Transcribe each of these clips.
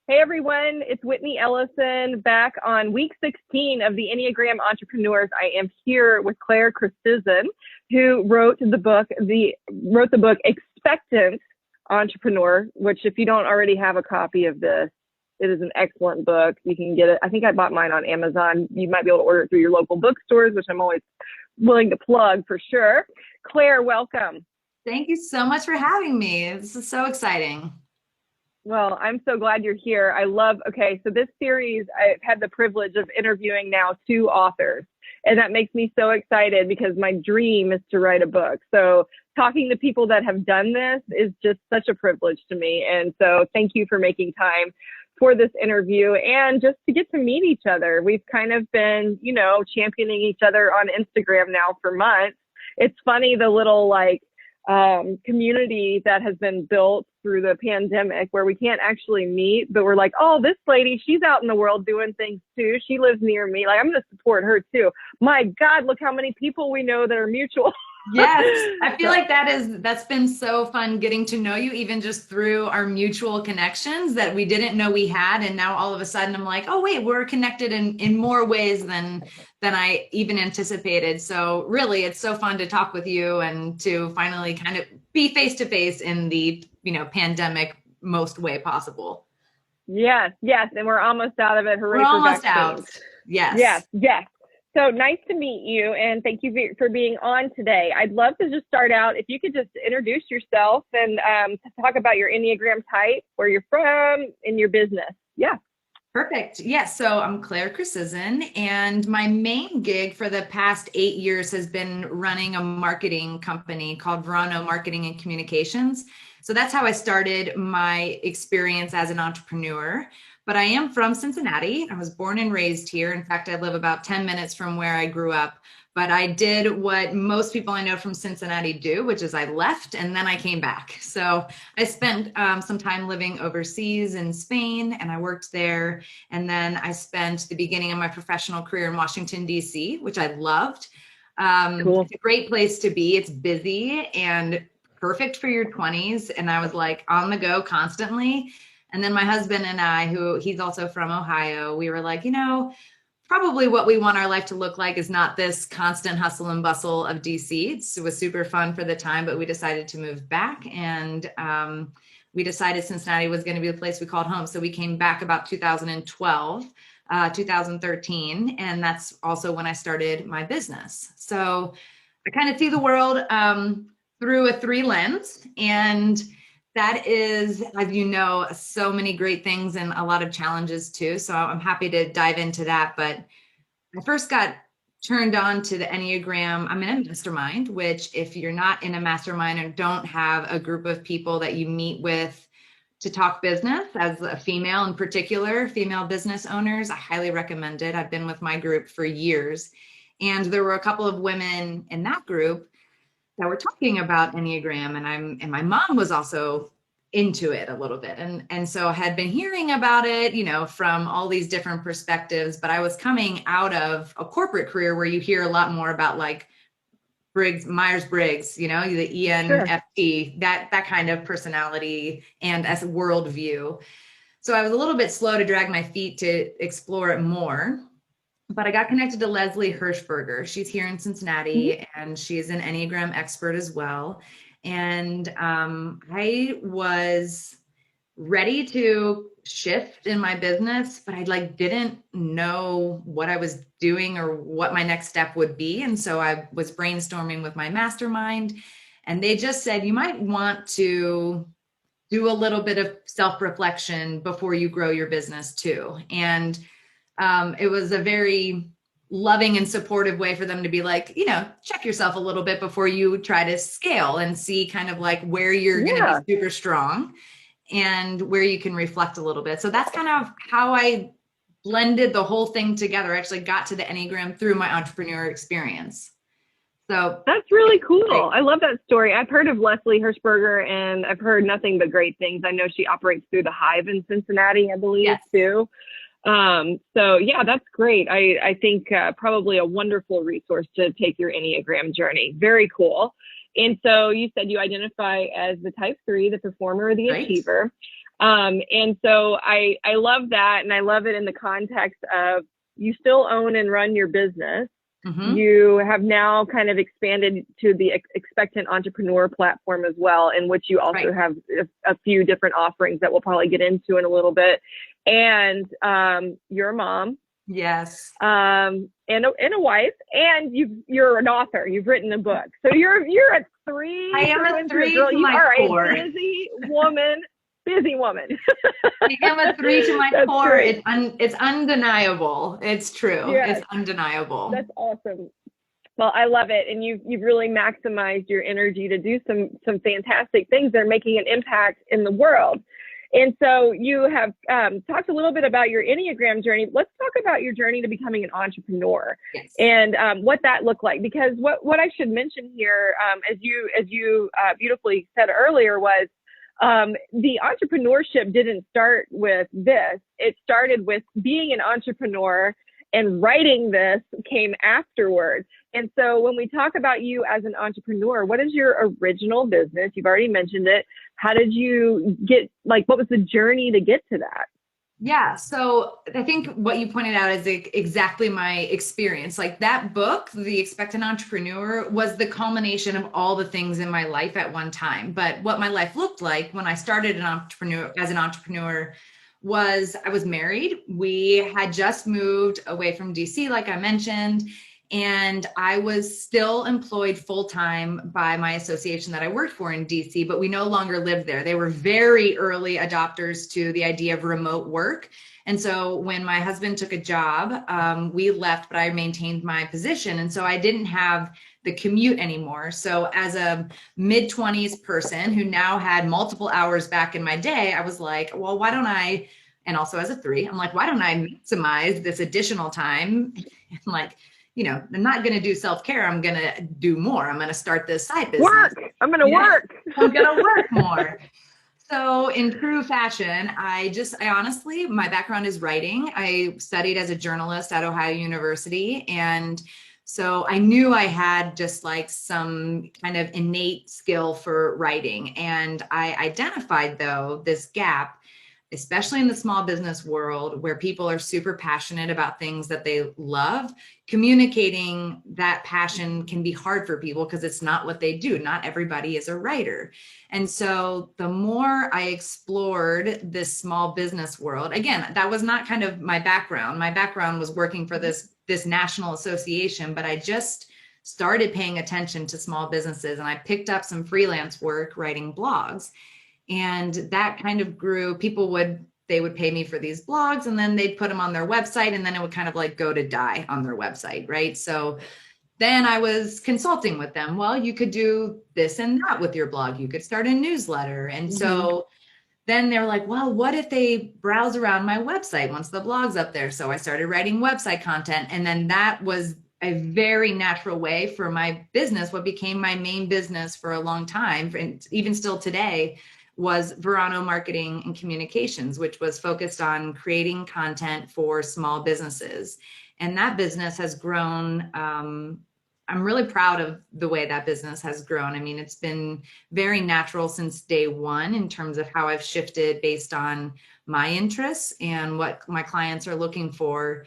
Hey everyone, it's Whitney Ellison back on week 16 of the Enneagram Entrepreneurs. I am here with Krawsczyn, who wrote the book Expectant Entrepreneur, which if you don't already have a copy of this, it is an excellent book. You can get it. I think I bought mine on Amazon. You might be able to order it through your local bookstores, which I'm always willing to plug for sure. Claire, welcome. Thank you so much for having me. This is so exciting. Well, I'm so glad you're here. So this series, I've had the privilege of interviewing now 2 authors, and that makes me so excited because my dream is to write a book. So talking to people that have done this is just such a privilege to me. And so thank you for making time for this interview and just to get to meet each other. We've kind of been, championing each other on Instagram now for months. It's funny, the little community that has been built through the pandemic where we can't actually meet, but we're like, oh, this lady, she's out in the world doing things too. She lives near me. Like, I'm going to support her too. My God, look how many people we know that are mutual. Yes, I feel like that's been so fun getting to know you, even just through our mutual connections that we didn't know we had. And now all of a sudden I'm like, oh, wait, we're connected in more ways than I even anticipated. So really, it's so fun to talk with you and to finally kind of be face to face in the, pandemic most way possible. Yes. And we're almost out of it. Hooray we're for almost vaccines. out. Yes. So nice to meet you, and thank you for being on today. I'd love to just start out, if you could just introduce yourself and talk about your Enneagram type, where you're from, and your business. Yeah. Perfect. Yes. So I'm Krawsczyn, and my main gig for the past 8 years has been running a marketing company called Verano Marketing and Communications. So that's how I started my experience as an entrepreneur. But I am from Cincinnati. I was born and raised here. In fact, I live about 10 minutes from where I grew up. But I did what most people I know from Cincinnati do, which is I left and then I came back. So I spent some time living overseas in Spain, and I worked there. And then I spent the beginning of my professional career in Washington, D.C., which I loved. Cool. It's a great place to be. It's busy and perfect for your 20s. And I was like on the go constantly. And then my husband and I, he's also from Ohio, we were like, probably what we want our life to look like is not this constant hustle and bustle of DC. It was super fun for the time, but we decided to move back, and we decided Cincinnati was going to be the place we called home. So we came back about 2012, 2013, and that's also when I started my business. So I kind of see the world through a 3 lens, and that is, as you know, so many great things and a lot of challenges too. So I'm happy to dive into that. But I first got turned on to the Enneagram. I'm in a mastermind, which if you're not in a mastermind and don't have a group of people that you meet with to talk business, as a female in particular, female business owners, I highly recommend it. I've been with my group for years. And there were a couple of women in that group that were talking about Enneagram, and my mom was also into it a little bit. And so I had been hearing about it, from all these different perspectives, but I was coming out of a corporate career where you hear a lot more about like Myers-Briggs, the ENFP, sure, that kind of personality and as a worldview. So I was a little bit slow to drag my feet to explore it more. But I got connected to Leslie Hershberger. She's here in Cincinnati, and she's an Enneagram expert as well. And I was ready to shift in my business, but I didn't know what I was doing or what my next step would be. And so I was brainstorming with my mastermind, and they just said, you might want to do a little bit of self-reflection before you grow your business too. And it was a very loving and supportive way for them to be like, check yourself a little bit before you try to scale and see kind of like where you're going to be super strong and where you can reflect a little bit. So that's kind of how I blended the whole thing together. I actually got to the Enneagram through my entrepreneur experience. So that's really cool. I love that story. I've heard of Leslie Hershberger, and I've heard nothing but great things. I know she operates through the Hive in Cincinnati, I believe, too. So yeah, that's great. I think probably a wonderful resource to take your Enneagram journey. Very cool. And so you said you identify as the type 3, the performer or the achiever. And so I love that. And I love it in the context of you still own and run your business. Mm-hmm. You have now kind of expanded to the Expectant Entrepreneur platform as well, in which you also have a few different offerings that we'll probably get into in a little bit. And you're a mom. Yes. And a wife, and you're an author. You've written a book. So you're a three. I am a three girl. to You my are core. a busy woman. Busy woman. I am a three to my That's core. great. It's undeniable. It's true. Yes. It's undeniable. That's awesome. Well, I love it. And you've really maximized your energy to do some fantastic things that are making an impact in the world. And so you have talked a little bit about your Enneagram journey. Let's talk about your journey to becoming an entrepreneur. Yes. And what that looked like. Because what I should mention here, as you beautifully said earlier, was the entrepreneurship didn't start with this. It started with being an entrepreneur, and writing this came afterwards. And so when we talk about you as an entrepreneur, what is your original business? You've already mentioned it. How did you get, what was the journey to get to that? Yeah. So I think what you pointed out is exactly my experience. Like that book, The Expectant Entrepreneur, was the culmination of all the things in my life at one time. But what my life looked like when I started as an entrepreneur was I was married. We had just moved away from DC, like I mentioned, and I was still employed full-time by my association that I worked for in DC, but we no longer lived there. They were very early adopters to the idea of remote work. And so when my husband took a job, we left, but I maintained my position. And so I didn't have the commute anymore. So as a mid-20s person who now had multiple hours back in my day, I was like, well, why don't I, and also as a three, I'm like, why don't I maximize this additional time? And like, I'm not going to do self-care. I'm going to do more. I'm going to start this side business. I'm going to work. I'm going to work more. So in true fashion, I honestly, my background is writing. I studied as a journalist at Ohio University. And so I knew I had just like some kind of innate skill for writing. And I identified, though, this gap, especially in the small business world where people are super passionate about things that they love. Communicating that passion can be hard for people because it's not what they do. Not everybody is a writer. And so the more I explored this small business world, again, that was not kind of my background. My background was working for this national association, but I just started paying attention to small businesses, and I picked up some freelance work writing blogs. And that kind of grew. They would pay me for these blogs, and then they'd put them on their website, and then it would kind of like go to die on their website, right? So then I was consulting with them. Well, you could do this and that with your blog. You could start a newsletter. And so then they're like, well, what if they browse around my website once the blog's up there? So I started writing website content. And then that was a very natural way for my business, what became my main business for a long time, and even still today, was Verano Marketing and Communications, which was focused on creating content for small businesses. And that business has grown. I'm really proud of the way that business has grown. I mean, it's been very natural since day one in terms of how I've shifted based on my interests and what my clients are looking for.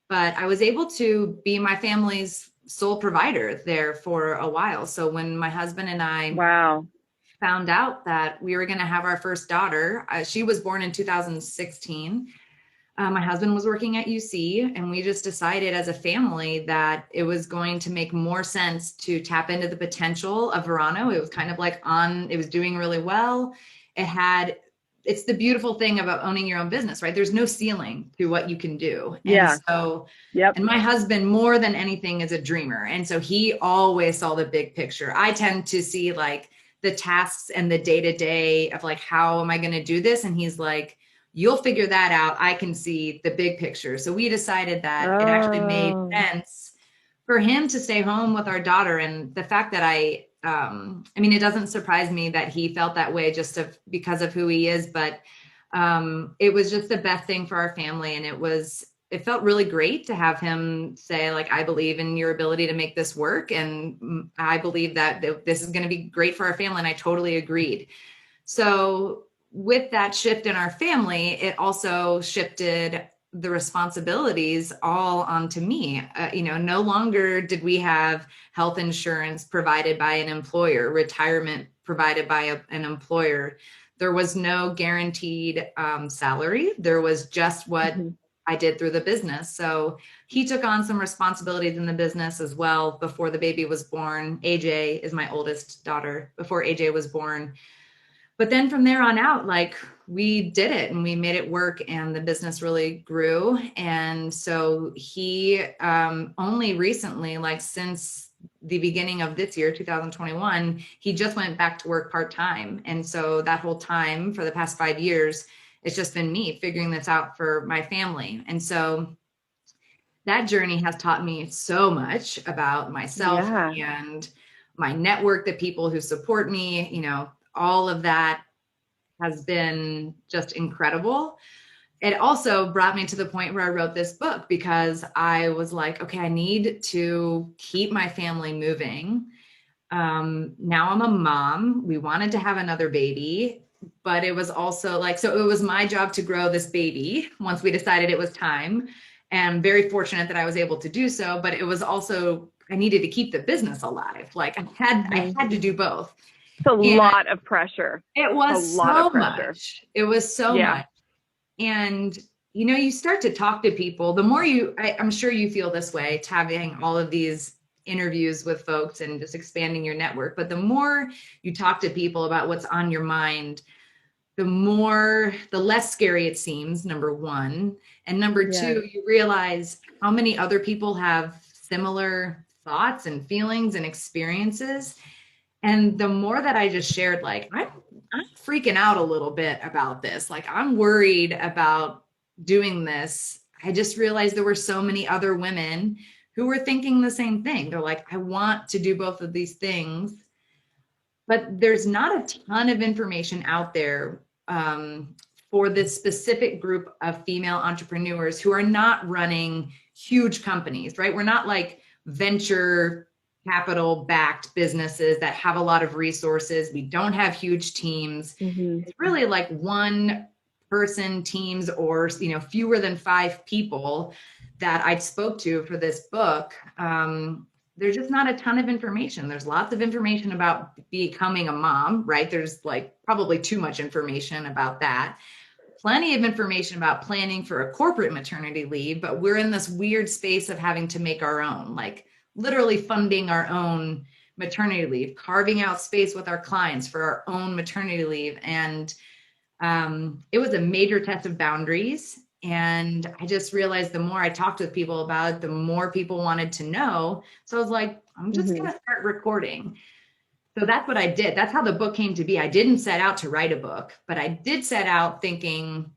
But I was able to be my family's sole provider there for a while. So when my husband and I found out that we were going to have our first daughter, she was born in 2016. My husband was working at UC, and we just decided as a family that it was going to make more sense to tap into the potential of Verano. It was kind of like it was doing really well. It's the beautiful thing about owning your own business, right? There's no ceiling to what you can do. And so, and my husband, more than anything, is a dreamer. And so he always saw the big picture. I tend to see like the tasks and the day-to-day of like, how am I going to do this? And he's like, you'll figure that out. I can see the big picture. So we decided that it actually made sense for him to stay home with our daughter. And the fact that I mean, it doesn't surprise me that he felt that way because of who he is, but it was just the best thing for our family. And it felt really great to have him say, like, I believe in your ability to make this work. And I believe that this is going to be great for our family. And I totally agreed. So with that shift in our family, it also shifted the responsibilities all onto me. No longer did we have health insurance provided by an employer, retirement provided by an employer. There was no guaranteed salary. There was just what I did through the business. So he took on some responsibilities in the business as well before the baby was born. AJ is my oldest daughter, before AJ was born. But then from there on out, like, we did it and we made it work, and the business really grew. And so he only recently, like since the beginning of this year, 2021, he just went back to work part-time. And so that whole time for the past 5 years, it's just been me figuring this out for my family. And so that journey has taught me so much about myself and my network, the people who support me, all of that has been just incredible. It also brought me to the point where I wrote this book, because I was like, okay, I need to keep my family moving. Now I'm a mom. We wanted to have another baby, but it was also like, so it was my job to grow this baby once we decided it was time. And I'm very fortunate that I was able to do so, but it was also, I needed to keep the business alive. Like I had to do both. It's a lot of pressure. It was so much. It was so much. And, you start to talk to people, the more I'm sure you feel this way, having all of these interviews with folks and just expanding your network. But the more you talk to people about what's on your mind, the less scary it seems, number one. And number two, you realize how many other people have similar thoughts and feelings and experiences. And the more that I just shared, like, I'm freaking out a little bit about this. Like, I'm worried about doing this. I just realized there were so many other women who were thinking the same thing. They're like, I want to do both of these things, but there's not a ton of information out there for this specific group of female entrepreneurs who are not running huge companies, right? We're not like venture capital backed businesses that have a lot of resources. We don't have huge teams. It's really like one person teams, or, fewer than 5 people that I spoke to for this book. There's just not a ton of information. There's lots of information about becoming a mom, right? There's like probably too much information about that. Plenty of information about planning for a corporate maternity leave, but we're in this weird space of having to make our own, like literally funding our own maternity leave, carving out space with our clients for our own maternity leave. And it was a major test of boundaries. And I just realized the more I talked with people about it, the more people wanted to know. So I was like, I'm just going to start recording. So that's what I did. That's how the book came to be. I didn't set out to write a book, but I did set out thinking,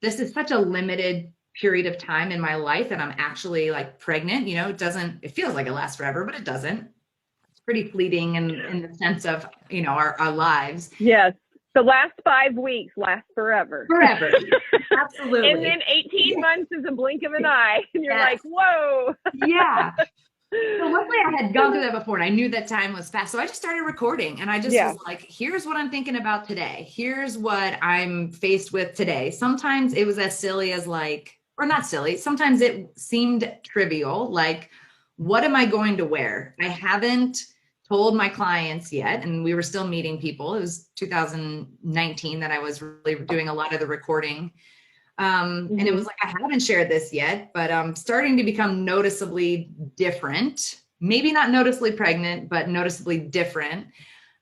this is such a limited period of time in my life that I'm actually like pregnant. It feels like it lasts forever, but it doesn't. It's pretty fleeting in the sense of, our lives. Yes. The last 5 weeks last forever. Forever. Absolutely. And then 18 months is a blink of an eye. And you're like, whoa. Yeah. So luckily I had gone through that before, and I knew that time was fast. So I just started recording, and I just was like, here's what I'm thinking about today. Here's what I'm faced with today. Sometimes it was as silly as like, or not silly. Sometimes it seemed trivial. Like, what am I going to wear? I haven't told my clients yet, and we were still meeting people. It was 2019 that I was really doing a lot of the recording. And it was like, I haven't shared this yet, but I'm starting to become noticeably different. Maybe not noticeably pregnant, but noticeably different.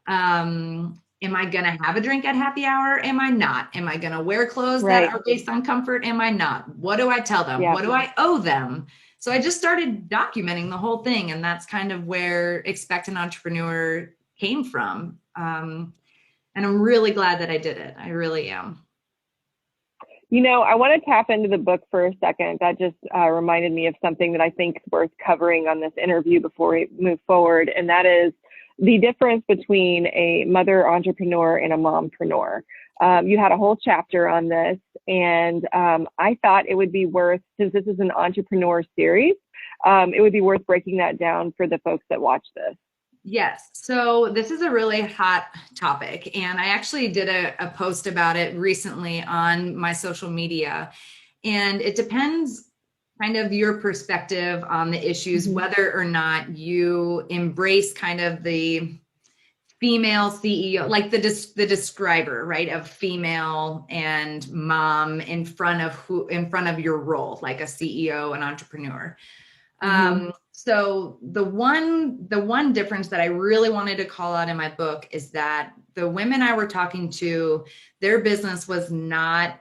Am I going to have a drink at happy hour? Am I not? Am I going to wear clothes that are based on comfort? Am I not? What do I tell them? What do I owe them? So I just started documenting the whole thing. And that's kind of where Expectant Entrepreneur came from. And I'm really glad that I did it. I really am. I want to tap into the book for a second. That just reminded me of something that I think is worth covering on this interview before we move forward. And that is the difference between a mother entrepreneur and a mompreneur. You had a whole chapter on this, and I thought it would be worth, since this is an entrepreneur series, it would be worth breaking that down for the folks that watch this. Yes. So this is a really hot topic. And I actually did a post about it recently on my social media. And it depends kind of your perspective on the issues, whether or not you embrace kind of the female CEO, like the describer, right, of female and mom in front of your role, like a CEO, an entrepreneur. So the one difference that I really wanted to call out in my book is that the women I were talking to, their business was not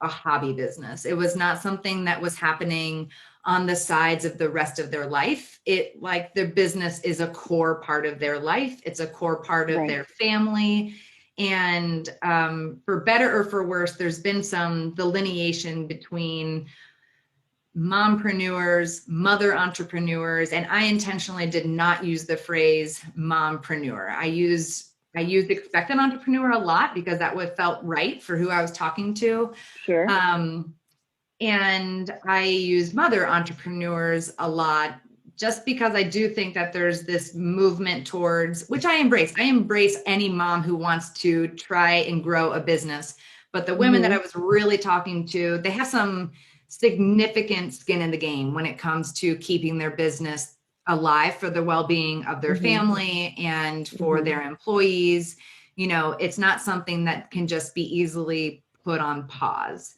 a hobby business. It was not something that was happening on the sides of the rest of their life. It, like, their business is a core part of their life. It's a core part of their family. And for better or for worse, there's been some delineation between mompreneurs, mother entrepreneurs, and I intentionally did not use the phrase mompreneur. I used expectant entrepreneur a lot because that would felt right for who I was talking to. Sure. And I use mother entrepreneurs a lot just because I do think that there's this movement towards, which I embrace. I embrace any mom who wants to try and grow a business. But the women that I was really talking to, they have some significant skin in the game when it comes to keeping their business alive for the well-being of their family and for their employees. You know, it's not something that can just be easily put on pause.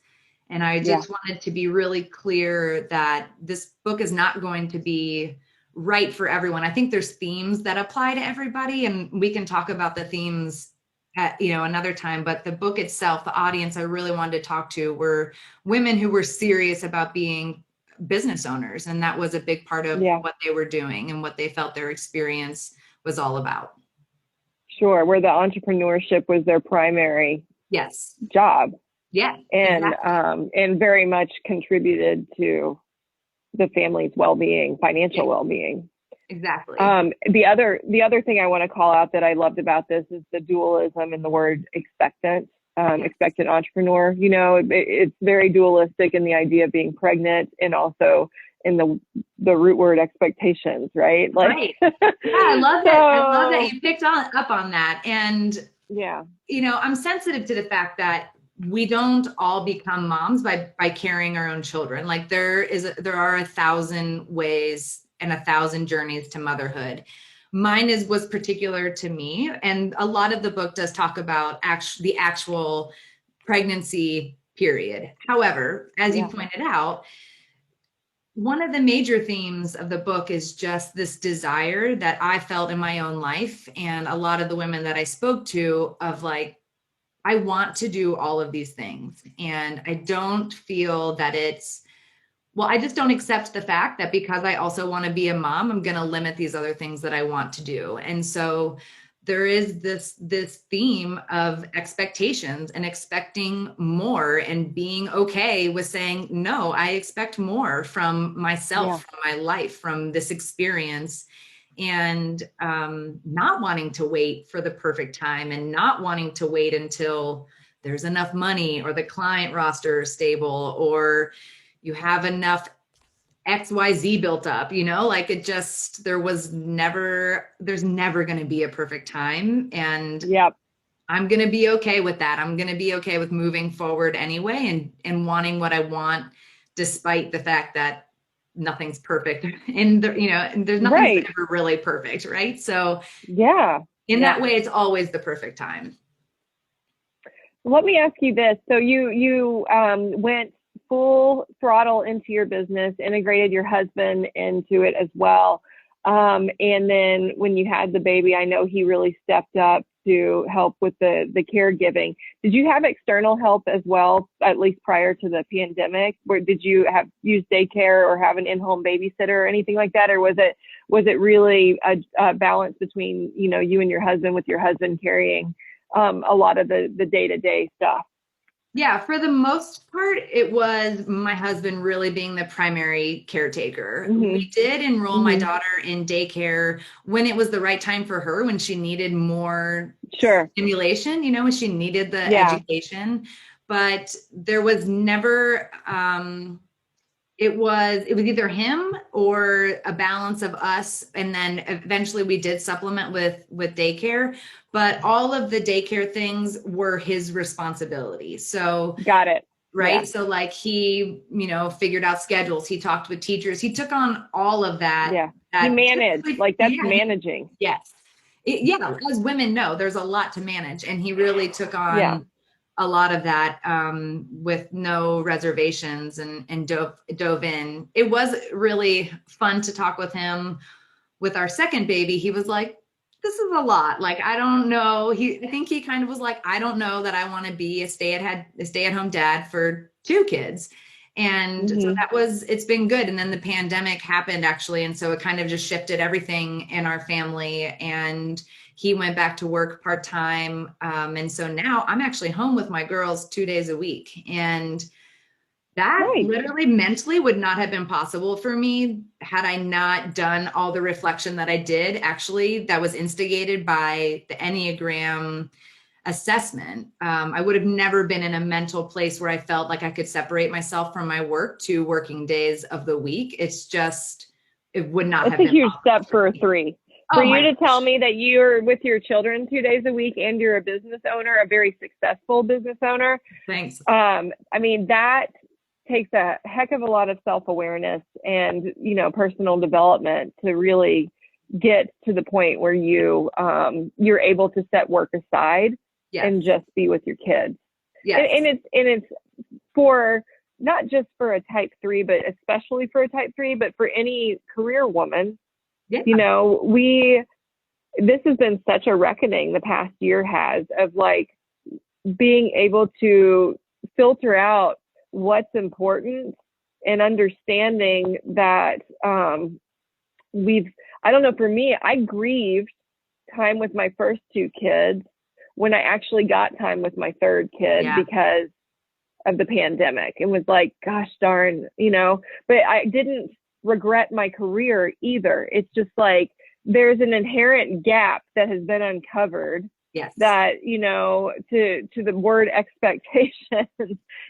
And I just wanted to be really clear that this book is not going to be right for everyone. I think there's themes that apply to everybody, and we can talk about the themes at, another time. But the book itself, the audience I really wanted to talk to were women who were serious about being business owners. And that was a big part of what they were doing and what they felt their experience was all about. Sure. Where the entrepreneurship was their primary job. Yeah. And, exactly. And very much contributed to the family's well-being, financial well-being. Exactly. The other thing I want to call out that I loved about this is the dualism in the word expectant, expectant entrepreneur. You know, it's very dualistic in the idea of being pregnant and also in the root word expectations, right? Like, right. Yeah, I love that. I love that you picked up on that. And, I'm sensitive to the fact that we don't all become moms by carrying our own children. Like there are 1,000 ways and 1,000 journeys to motherhood. Mine was particular to me. And a lot of the book does talk about the actual pregnancy period. However, as you pointed out, one of the major themes of the book is just this desire that I felt in my own life. And a lot of the women that I spoke to of like, I want to do all of these things. And I don't feel that I just don't accept the fact that because I also want to be a mom, I'm going to limit these other things that I want to do. And so there is this theme of expectations and expecting more and being okay with saying, no, I expect more from myself, from my life, from this experience. And not wanting to wait for the perfect time and not wanting to wait until there's enough money or the client roster is stable or you have enough XYZ built up, like there's never going to be a perfect time. And I'm going to be okay with that. I'm going to be okay with moving forward anyway and wanting what I want, despite the fact that nothing's perfect and there's nothing ever really perfect. Right. So in that way, it's always the perfect time. Let me ask you this. So you went full throttle into your business, integrated your husband into it as well. And then when you had the baby, I know he really stepped up to help with the caregiving. Did you have external help as well, at least prior to the pandemic? Where did you use daycare or have an in-home babysitter or anything like that? Or was it really a balance between, you and your husband, with your husband carrying a lot of the day-to-day stuff? Yeah, for the most part, it was my husband really being the primary caretaker. We did enroll my daughter in daycare when it was the right time for her, when she needed more stimulation, when she needed the education. But there was never it was either him or a balance of us. And then eventually we did supplement with daycare, but all of the daycare things were his responsibility. So got it. right. Yeah. So like he, figured out schedules. He talked with teachers. He took on all of that. Yeah. He managed, like that's managing. Yes. As women know, there's a lot to manage. And he really took on a lot of that with no reservations and dove in. It was really fun to talk with him. With our second baby, he was like, this is a lot. Like, I don't know. I think he kind of was like, I don't know that I want to be a stay-at-home dad for 2 kids. And so it's been good. And then the pandemic happened actually. And so it kind of just shifted everything in our family, and he went back to work part-time. And so now I'm actually home with my girls 2 days a week. And that literally mentally would not have been possible for me had I not done all the reflection that I did. Actually, that was instigated by the Enneagram assessment. I would have never been in a mental place where I felt like I could separate myself from my work 2 working days of the week. It's just, it would not have been. It's a huge step for a 3. For you to tell me that you're with your children 2 days a week and you're a business owner, a very successful business owner. Thanks. I mean, that takes a heck of a lot of self-awareness and, personal development to really get to the point where you're able to set work aside and just be with your kids. Yes. And it's for not just for a type 3, but especially for a type 3, but for any career woman. Yeah. This has been such a reckoning the past year has of like being able to filter out what's important and understanding that I don't know, for me, I grieved time with my first 2 kids when I actually got time with my third kid because of the pandemic. It was like, gosh darn, but I didn't regret my career either. It's just like, there's an inherent gap that has been uncovered. Yes. That, to the word expectation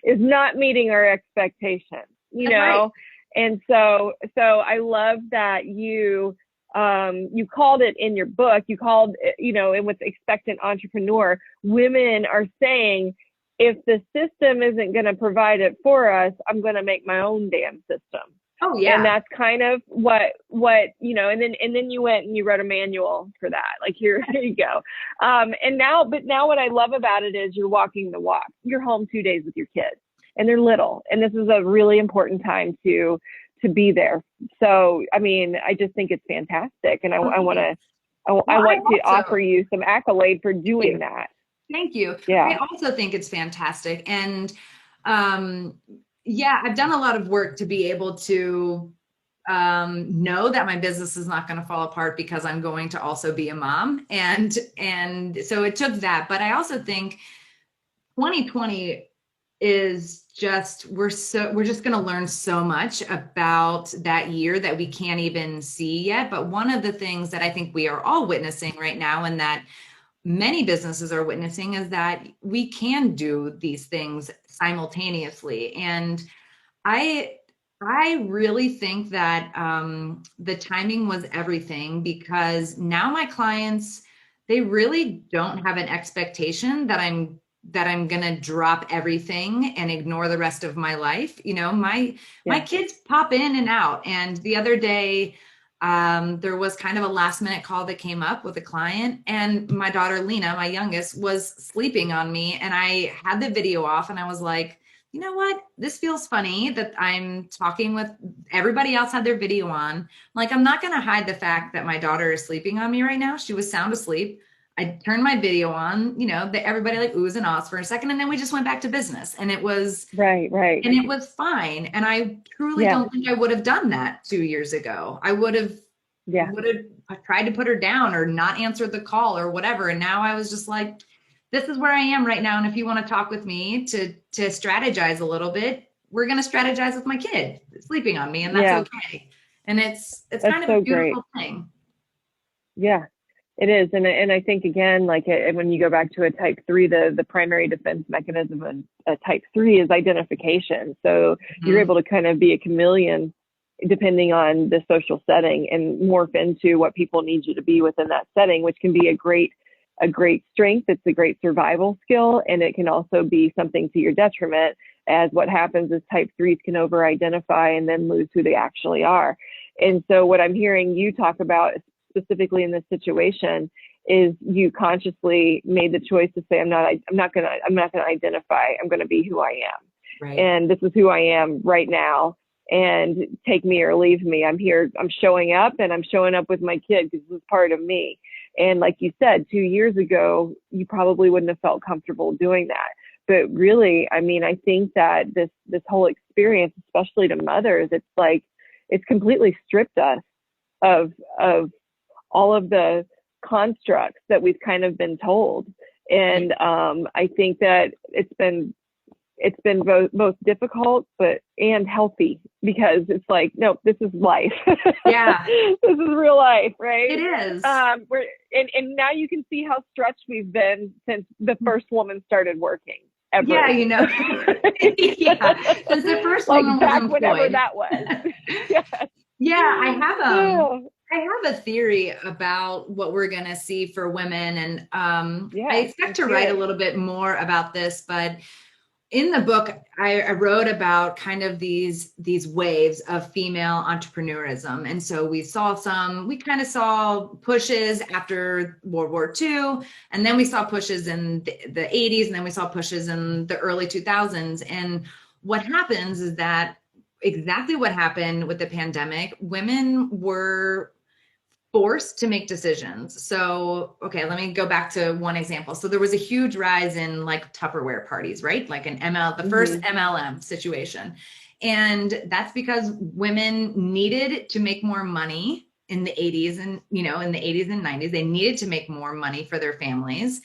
is not meeting our expectations, Right. And so I love that you called it in your book, and with Expectant Entrepreneur, women are saying, if the system isn't going to provide it for us, I'm going to make my own damn system. Oh yeah. And that's kind of what, and then you went and you wrote a manual for that. Like, here you go. But now what I love about it is you're walking the walk. You're home 2 days with your kids and they're little. And this is a really important time to be there. So, I mean, I just think it's fantastic. And I want to offer you some accolade for doing that. Thank you. Yeah. I also think it's fantastic. And, I've done a lot of work to be able to know that my business is not going to fall apart because I'm going to also be a mom. And so it took that. But I also think 2020 is just, we're just going to learn so much about that year that we can't even see yet. But one of the things that I think we are all witnessing right now, and that many businesses are witnessing, is that we can do these things simultaneously. And I really think that the timing was everything, because now my clients, they really don't have an expectation that I'm going to drop everything and ignore the rest of my life. My kids pop in and out. And the other day, there was kind of a last minute call that came up with a client, and my daughter, Lena, my youngest, was sleeping on me, and I had the video off, and I was like, you know what? This feels funny that I'm talking with everybody else had their video on. Like, I'm not going to hide the fact that my daughter is sleeping on me right now. She was sound asleep. I turned my video on, everybody like oohs and ahs for a second. And then we just went back to business, and it was right. And it was fine. And I truly don't think I would have done that 2 years ago. I would have tried to put her down or not answer the call or whatever. And now I was just like, this is where I am right now. And if you want to talk with me to strategize a little bit, we're going to strategize with my kid sleeping on me, and that's okay. And it's kind of a beautiful thing. Yeah. It is. And I think, again, like when you go back to a type 3, the primary defense mechanism of a type 3 is identification. So you're able to kind of be a chameleon depending on the social setting and morph into what people need you to be within that setting, which can be a great strength. It's a great survival skill. And it can also be something to your detriment, as what happens is type 3s can over-identify and then lose who they actually are. And so what I'm hearing you talk about specifically in this situation is you consciously made the choice to say, I'm not going to identify. I'm going to be who I am. Right. And this is who I am right now. And take me or leave me. I'm here. I'm showing up, and I'm showing up with my kid because this is part of me. And like you said, 2 years ago, you probably wouldn't have felt comfortable doing that. But really, I mean, I think that this whole experience, especially to mothers, it's completely stripped us of all of the constructs that we've kind of been told. And I think that it's been both difficult and healthy, because it's like, no, this is life. Yeah. This is real life, right? It is. And now you can see how stretched we've been since the first woman started working ever. Yeah, yeah. Since the first woman back was whenever employed. that was. Yeah, I have a theory about what we're going to see for women. And I expect to write a little bit more about this, but in the book, I wrote about kind of these waves of female entrepreneurism. And so we kind of saw pushes after World War II, and then we saw pushes in the 80s, and then we saw pushes in the early 2000s. And what happens is that exactly what happened with the pandemic, women were forced to make decisions. So, okay, let me go back to one example. So there was a huge rise in like Tupperware parties, right? Like the first MLM situation. And that's because women needed to make more money in the 80s and, in the 80s and 90s, they needed to make more money for their families.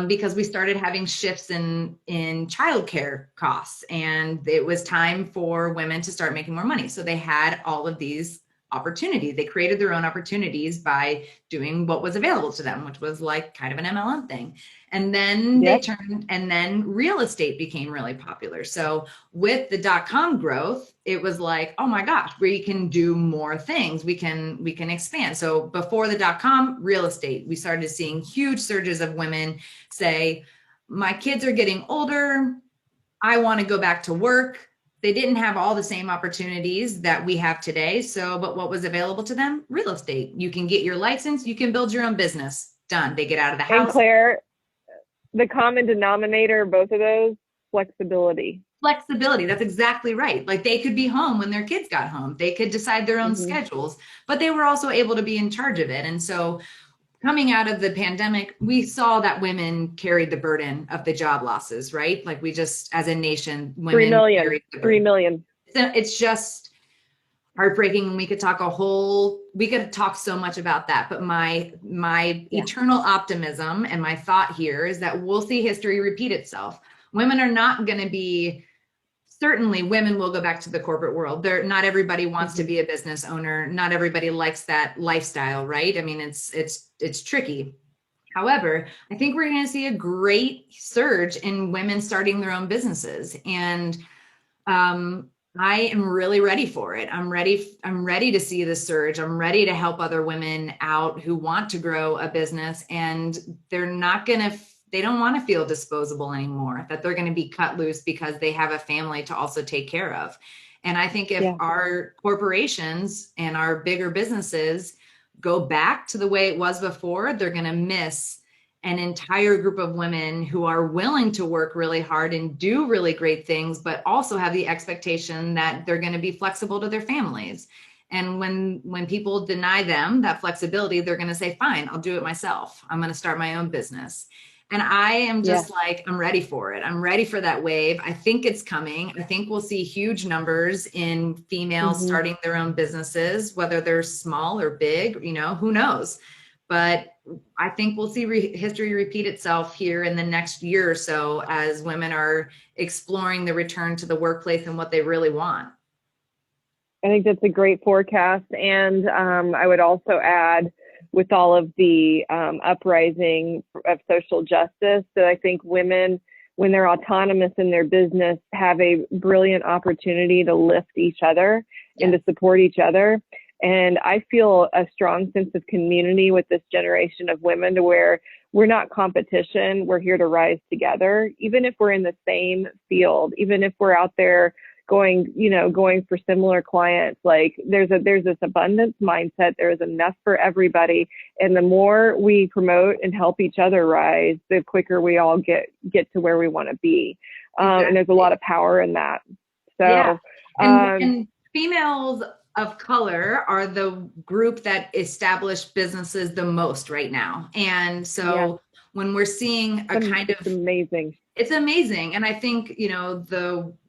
Because we started having shifts in childcare costs, and it was time for women to start making more money. So they had all of these opportunities. They created their own opportunities by doing what was available to them, which was like kind of an MLM thing. And then then real estate became really popular. So with the .com growth, it was like, oh my gosh, we can do more things. We can expand. So before the .com, real estate, we started seeing huge surges of women say, my kids are getting older. I want to go back to work. They didn't have all the same opportunities that we have today. But what was available to them? Real estate. You can get your license. You can build your own business. Done. They get out of the house. And Claire, the common denominator of both of those, flexibility. Flexibility. That's exactly right. Like they could be home when their kids got home. They could decide their own schedules, but they were also able to be in charge of it. And so coming out of the pandemic, we saw that women carried the burden of the job losses, right? Like we just, as a nation, women 3 million. It's just heartbreaking. We could talk so much about that. But my eternal optimism and my thought here is that we'll see history repeat itself. Women are not going to be, certainly women will go back to the corporate world. Not everybody wants to be a business owner. Not everybody likes that lifestyle, right? I mean, it's tricky. However, I think we're going to see a great surge in women starting their own businesses. And I am really ready for it. I'm ready to see the surge. I'm ready to help other women out who want to grow a business, and they don't want to feel disposable anymore, that they're going to be cut loose because they have a family to also take care of. And I think if our corporations and our bigger businesses go back to the way it was before, they're going to miss an entire group of women who are willing to work really hard and do really great things, but also have the expectation that they're going to be flexible to their families. And when people deny them that flexibility, they're going to say, fine, I'll do it myself. I'm going to start my own business. And I am just like, I'm ready for it. I'm ready for that wave. I think it's coming. I think we'll see huge numbers in females starting their own businesses, whether they're small or big, who knows? But I think we'll see history repeat itself here in the next year or so as women are exploring the return to the workplace and what they really want. I think that's a great forecast. And I would also add with all of the uprising of social justice. So I think women, when they're autonomous in their business, have a brilliant opportunity to lift each other and to support each other. And I feel a strong sense of community with this generation of women, to where we're not competition. We're here to rise together, even if we're in the same field, even if we're out there going for similar clients. Like there's this abundance mindset. There is enough for everybody. And the more we promote and help each other rise, the quicker we all get to where we want to be. And there's a lot of power in that. So, and females of color are the group that established businesses the most right now. And so when we're seeing it's amazing. And I think,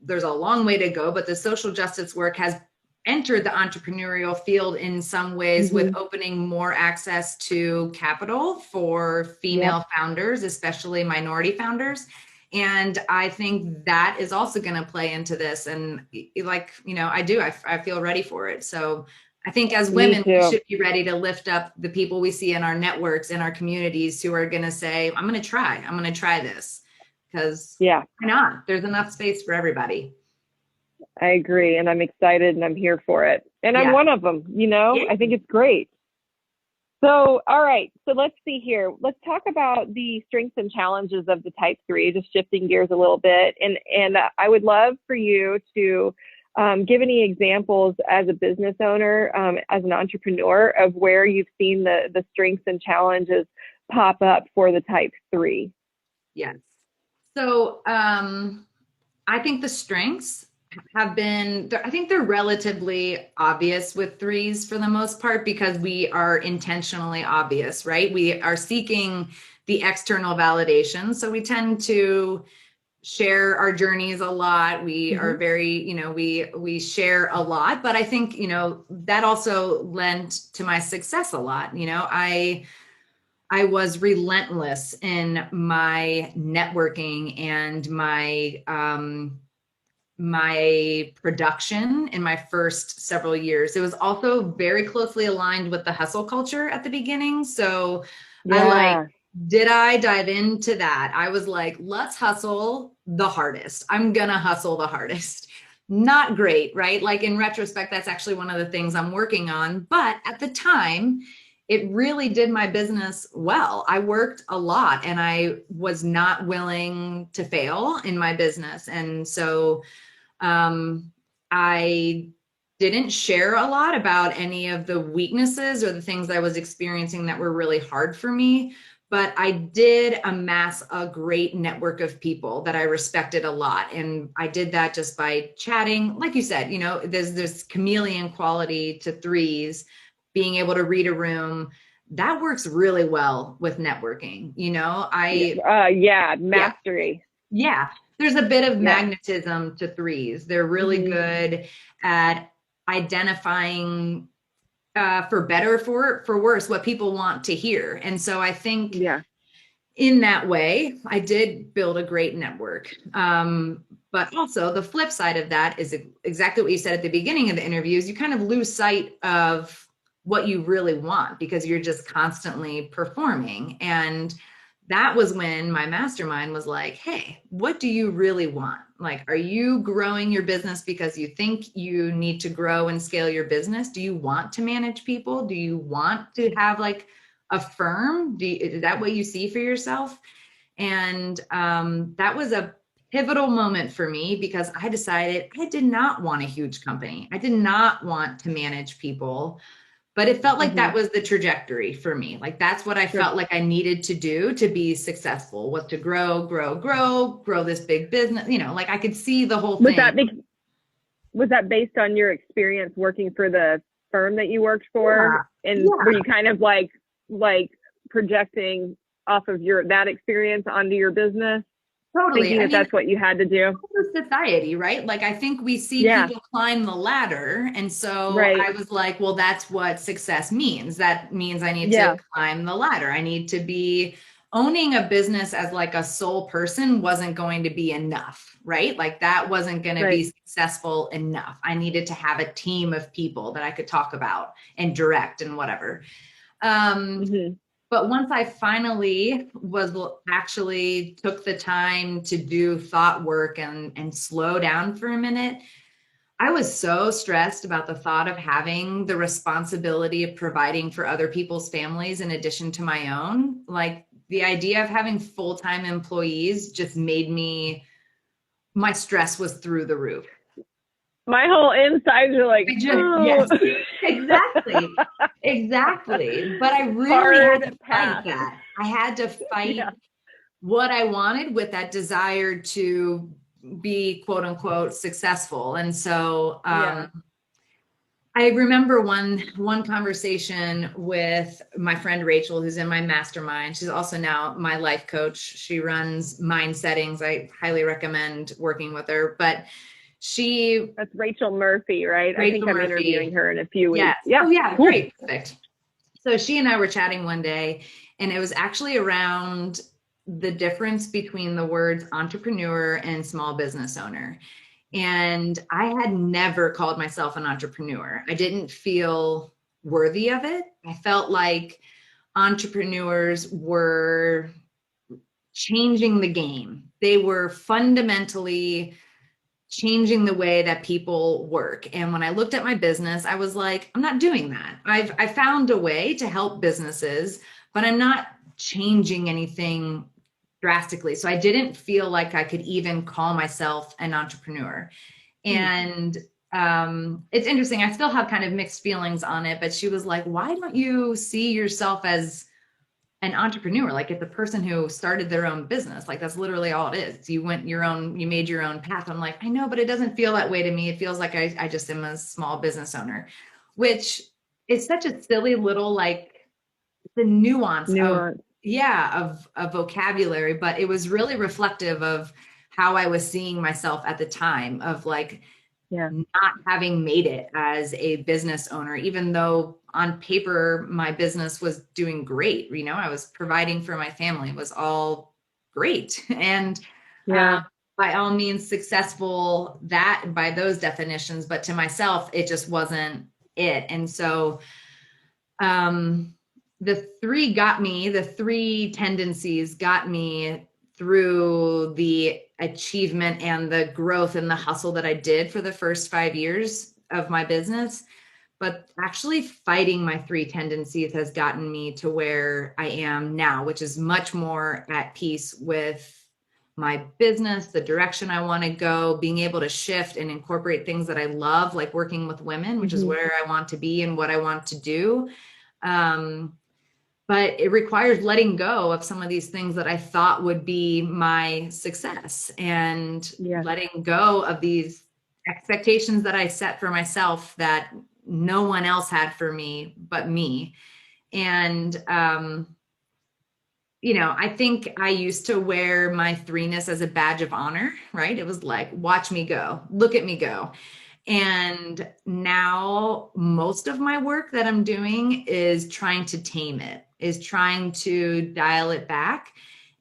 there's a long way to go, but the social justice work has entered the entrepreneurial field in some ways with opening more access to capital for female founders, especially minority founders. And I think that is also going to play into this. And I feel ready for it. So I think as women, we should be ready to lift up the people we see in our networks, in our communities, who are going to say, I'm going to try this. Because why not? There's enough space for everybody. I agree. And I'm excited and I'm here for it. And I'm one of them, I think it's great. So, all right. So let's see here. Let's talk about the strengths and challenges of the type 3, just shifting gears a little bit. And I would love for you to give any examples as a business owner, as an entrepreneur, of where you've seen the strengths and challenges pop up for the type 3. Yes. So I think the strengths have been, I think they're relatively obvious with 3s for the most part, because we are intentionally obvious, right? We are seeking the external validation. So we tend to share our journeys a lot. We are very, we share a lot, but I think, that also lent to my success a lot. I was relentless in my networking and my production in my first several years. It was also very closely aligned with the hustle culture at the beginning. So did I dive into that? I was like, let's hustle the hardest. I'm going to hustle the hardest. Not great, right? Like in retrospect, that's actually one of the things I'm working on. But at the time, it really did my business well. I worked a lot and I was not willing to fail in my business. And so I didn't share a lot about any of the weaknesses or the things I was experiencing that were really hard for me. But I did amass a great network of people that I respected a lot. And I did that just by chatting. Like you said, there's this chameleon quality to 3s. Being able to read a room, that works really well with networking. Mastery. Yeah. There's a bit of magnetism to 3s. They're really good at identifying for better, for worse, what people want to hear. And so I think in that way, I did build a great network. But also the flip side of that is exactly what you said at the beginning of the interview, is you kind of lose sight of what you really want because you're just constantly performing. And that was when my mastermind was like, hey, what do you really want? Like, are you growing your business because you think you need to grow and scale your business? Do you want to manage people? Do you want to have like a firm? Is that what you see for yourself? And that was a pivotal moment for me because I decided I did not want a huge company. I did not want to manage people. But it felt like that was the trajectory for me. Like that's what I felt like I needed to do to be successful, was to grow this big business. Like I could see the whole thing. Was that based on your experience working for the firm that you worked for? And were you kind of like projecting off of that experience onto your business? Totally. Thinking that's what you had to do. Society, right? Like I think we see people climb the ladder. And so I was like, well, that's what success means. That means I need to climb the ladder. I need to be owning a business as like a sole person wasn't going to be enough, right? Like that wasn't going to be successful enough. I needed to have a team of people that I could talk about and direct and whatever. Mm-hmm. But once I finally actually took the time to do thought work and slow down for a minute, I was so stressed about the thought of having the responsibility of providing for other people's families in addition to my own. Like the idea of having full-time employees just made my stress was through the roof. My whole insides are like, yes, exactly. But I really had to fight that. I had to fight what I wanted with that desire to be quote unquote successful. And so I remember one conversation with my friend Rachel, who's in my mastermind. She's also now my life coach. She runs Mind Settings. I highly recommend working with her. But that's Rachel Murphy, right? Rachel I think I'm Murphy. interviewing her in a few weeks. Yes. Yeah. Oh yeah, great. Perfect. So she and I were chatting one day, and it was actually around the difference between the words entrepreneur and small business owner. And I had never called myself an entrepreneur. I didn't feel worthy of it. I felt like entrepreneurs were changing the game. They were fundamentally changing the way that people work. And when I looked at my business, I was like, I'm not doing that. I found a way to help businesses, but I'm not changing anything drastically. So I didn't feel like I could even call myself an entrepreneur. And it's interesting. I still have kind of mixed feelings on it, but she was like, why don't you see yourself as an entrepreneur? Like it's a person who started their own business. Like that's literally all it is. You made your own path. I'm like, I know, but it doesn't feel that way to me. It feels like I just am a small business owner, which is such a silly little, like the nuance. Of vocabulary, but it was really reflective of how I was seeing myself at the time of like, not having made it as a business owner, even though on paper, my business was doing great. You know, I was providing for my family. It was all great. And by all means successful by those definitions, but to myself, it just wasn't it. And so, the three tendencies got me through the achievement and the growth and the hustle that I did for the first 5 years of my business. But actually fighting my three tendencies has gotten me to where I am now, which is much more at peace with my business, the direction I want to go, being able to shift and incorporate things that I love, like working with women, which is where I want to be and what I want to do. But it requires letting go of some of these things that I thought would be my success and letting go of these expectations that I set for myself that no one else had for me but me. And, I think I used to wear my threeness as a badge of honor, right? It was like, watch me go, look at me go. And now most of my work that I'm doing is trying to tame it, is trying to dial it back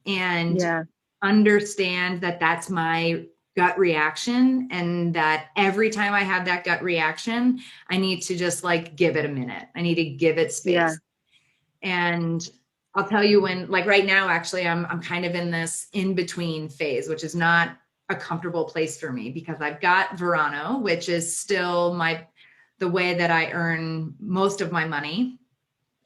and understand that that's my gut reaction. And that every time I have that gut reaction, I need to just like give it a minute. I need to give it space. And I'll tell you when, like right now, actually, I'm kind of in this in-between phase, which is not a comfortable place for me because I've got Verano, which is still the way that I earn most of my money,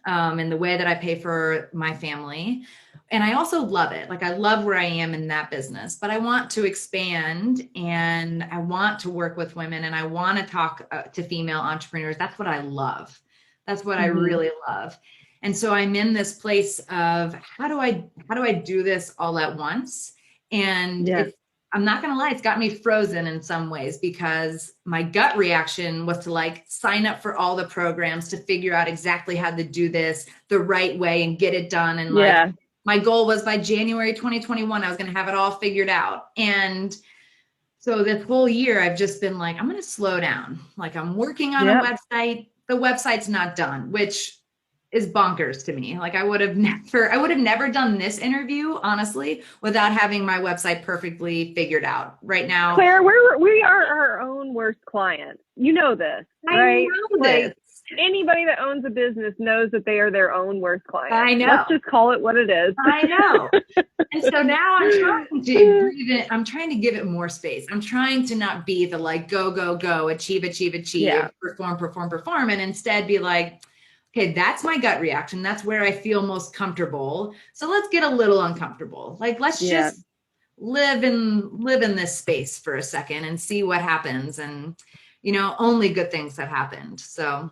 and the way that I pay for my family. And I also love it. Like I love where I am in that business, but I want to expand and I want to work with women and I want to talk to female entrepreneurs. That's what I love. That's what I really love. And so I'm in this place of how do I do this all at once? And I'm not going to lie, it's got me frozen in some ways because my gut reaction was to like sign up for all the programs to figure out exactly how to do this the right way and get it done. And like my goal was by January 2021, I was going to have it all figured out. And so this whole year I've just been like, I'm going to slow down. Like I'm working on a website. The website's not done, which is bonkers to me. Like I would have never done this interview, honestly, without having my website perfectly figured out right now. Claire, we are our own worst clients. You know this, right? I know this. Anybody that owns a business knows that they are their own worst client. I know. Let's just call it what it is. I know. And so now I'm trying to breathe it. I'm trying to give it more space. I'm trying to not be the like, go, go, go, achieve, perform, and instead be like, okay, that's my gut reaction. That's where I feel most comfortable. So let's get a little uncomfortable. Like, let's just live in this space for a second and see what happens. And, only good things have happened. So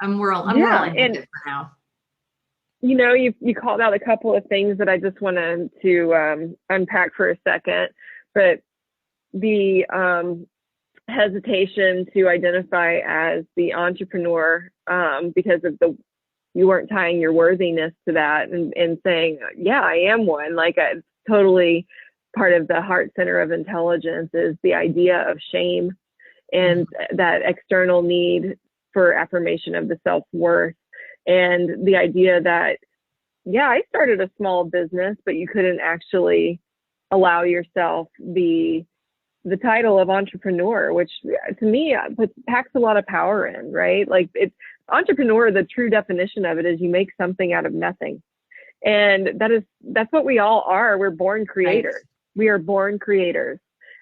I'm rolling with it for now. You called out a couple of things that I just wanted to unpack for a second, but the hesitation to identify as the entrepreneur because of you weren't tying your worthiness to that and saying, yeah, I am one. Like, it's totally part of the heart center of intelligence is the idea of shame and that external need for affirmation of the self-worth. And the idea that, I started a small business, but you couldn't actually allow yourself the title of entrepreneur, which to me packs a lot of power in, right? Like, it's entrepreneur, the true definition of it is you make something out of nothing. And that's what we all are. We're born creators. Right. We are born creators.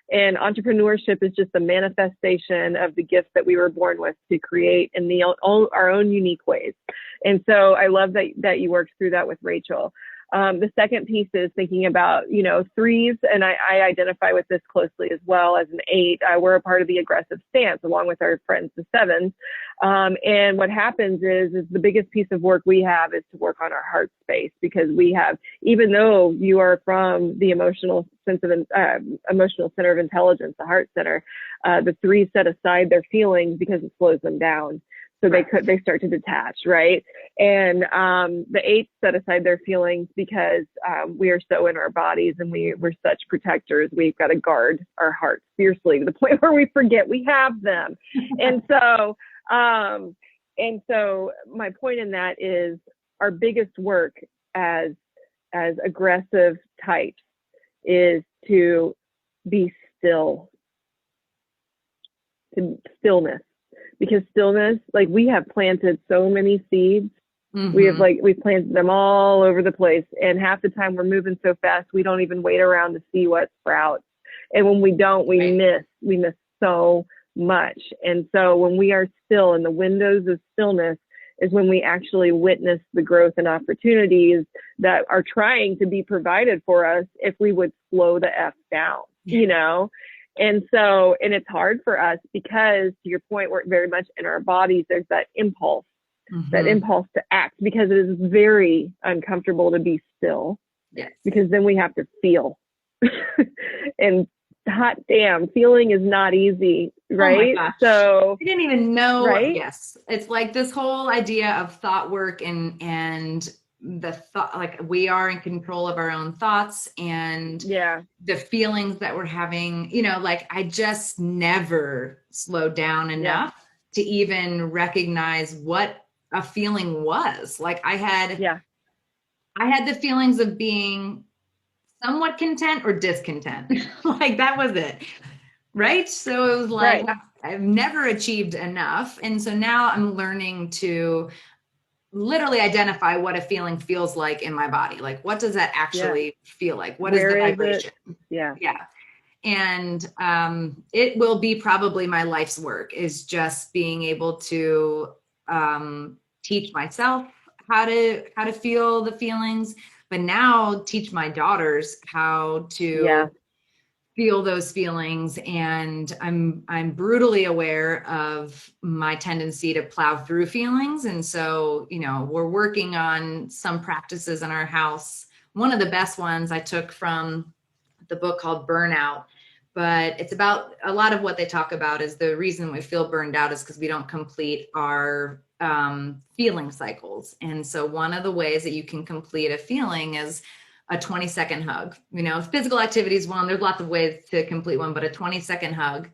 And entrepreneurship is just a manifestation of the gifts that we were born with to create in our own unique ways. And so I love that you worked through that with Rachel. The second piece is thinking about, threes, and I identify with this closely as well as an 8. We're a part of the aggressive stance along with our friends, the 7s. And what happens is the biggest piece of work we have is to work on our heart space, because we have, even though you are from the emotional center of intelligence, the heart center, the 3s set aside their feelings because it slows them down. So they start to detach, right? And the 8s set aside their feelings because we are so in our bodies and we're such protectors. We've got to guard our hearts fiercely to the point where we forget we have them. And so my point in that is our biggest work as aggressive types is to be still, to stillness. Because stillness, like, we have planted so many seeds. Mm-hmm. We've planted them all over the place. And half the time we're moving so fast, we don't even wait around to see what sprouts. And when we don't, we miss so much. And so when we are still in the windows of stillness is when we actually witness the growth and opportunities that are trying to be provided for us if we would slow the F down, And it's hard for us because, to your point, we're very much in our bodies. There's that impulse to act, because it is very uncomfortable to be still. Yes. Because then we have to feel. And hot damn, feeling is not easy, right? Oh my gosh. So I didn't even know. Right? Yes. It's like this whole idea of thought work and the thought, like, we are in control of our own thoughts and the feelings that we're having, like, I just never slowed down enough to even recognize what a feeling was. Like, I had the feelings of being somewhat content or discontent. Like, that was it. Right. So it was like, I've never achieved enough. And so now I'm learning to literally identify what a feeling feels like in my body. Like, what does that actually feel like? What is the vibration? Yeah. And it will be probably my life's work, is just being able to teach myself how to feel the feelings, but now teach my daughters how to feel those feelings. And I'm brutally aware of my tendency to plow through feelings. And so, we're working on some practices in our house. One of the best ones I took from the book called Burnout, but it's about a lot of what they talk about is the reason we feel burned out is because we don't complete our feeling cycles. And so one of the ways that you can complete a feeling is a 20-second hug. Physical activity is one. There's lots of ways to complete one, but a 20-second hug.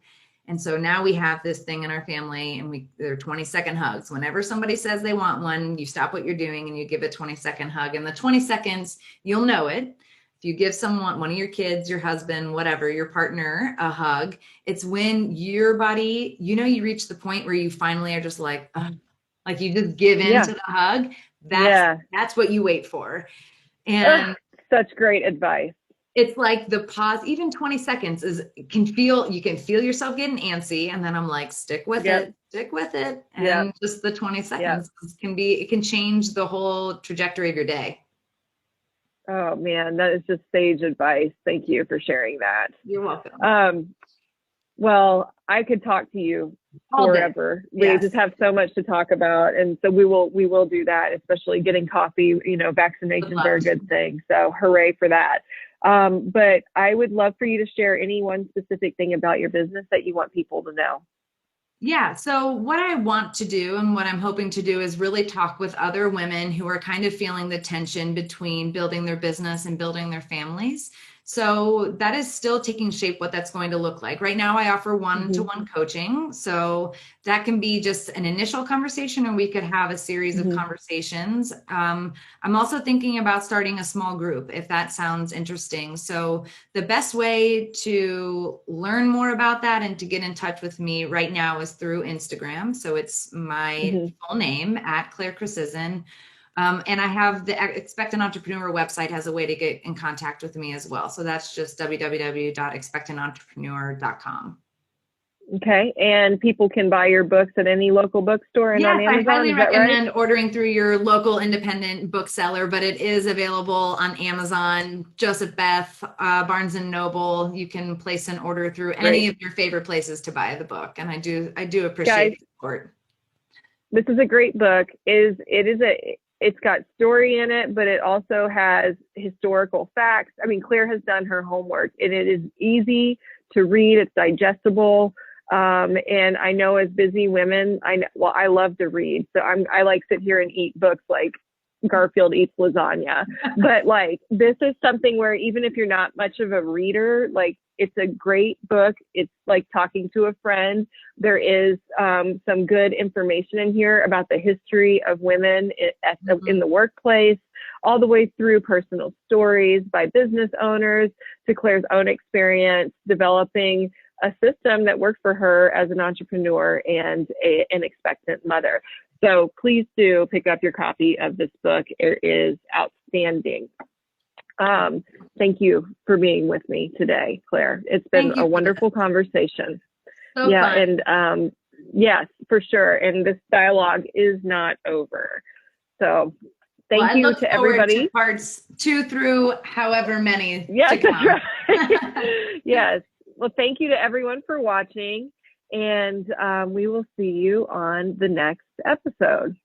And so now we have this thing in our family, and they're 20-second hugs. Whenever somebody says they want one, you stop what you're doing and you give a 20-second hug. And the 20 seconds, you'll know it. If you give someone, one of your kids, your husband, whatever, your partner, a hug, it's when your body, you reach the point where you finally are just like, Like you just give in to the hug. That's what you wait for. And such great advice. It's like the pause, even 20 seconds you can feel yourself getting antsy. And then I'm like, stick with it. And just the 20 seconds it can change the whole trajectory of your day. Oh man, that is just sage advice. Thank you for sharing that. You're welcome. Well, I could talk to you forever. We just have so much to talk about. And so we will do that, especially getting coffee. Vaccinations are a good thing. So hooray for that. But I would love for you to share any one specific thing about your business that you want people to know. Yeah. So what I want to do and what I'm hoping to do is really talk with other women who are kind of feeling the tension between building their business and building their families. So that is still taking shape what that's going to look like. Right now, I offer one-to-one coaching. So that can be just an initial conversation, or we could have a series of conversations. I'm also thinking about starting a small group, if that sounds interesting. So the best way to learn more about that and to get in touch with me right now is through Instagram. So it's my full name @Krawsczyn. And I have the Expectant Entrepreneur website has a way to get in contact with me as well. So that's just www.expectantentrepreneur.com. Okay. And people can buy your books at any local bookstore and on Amazon. I highly recommend ordering through your local independent bookseller, but it is available on Amazon, Joseph Beth, Barnes and Noble. You can place an order through any of your favorite places to buy the book. And I do appreciate the support. This is a great book. It's got story in it, but it also has historical facts. I mean, Claire has done her homework, and it is easy to read. It's digestible. And I know as busy women, I love to read. So I like sit here and eat books like Garfield eats lasagna. But like, this is something where even if you're not much of a reader, like, it's a great book. It's like talking to a friend. There is some good information in here about the history of women in the workplace, all the way through personal stories by business owners to Claire's own experience developing a system that worked for her as an entrepreneur and an expectant mother. So please do pick up your copy of this book. It is outstanding. Thank you for being with me today, Claire. It's been a wonderful conversation. So fun. And yes, for sure. And this dialogue is not over. So thank you to everybody. To parts 2 through however many. Yes, that's right. Yes. Well, thank you to everyone for watching. And we will see you on the next episode.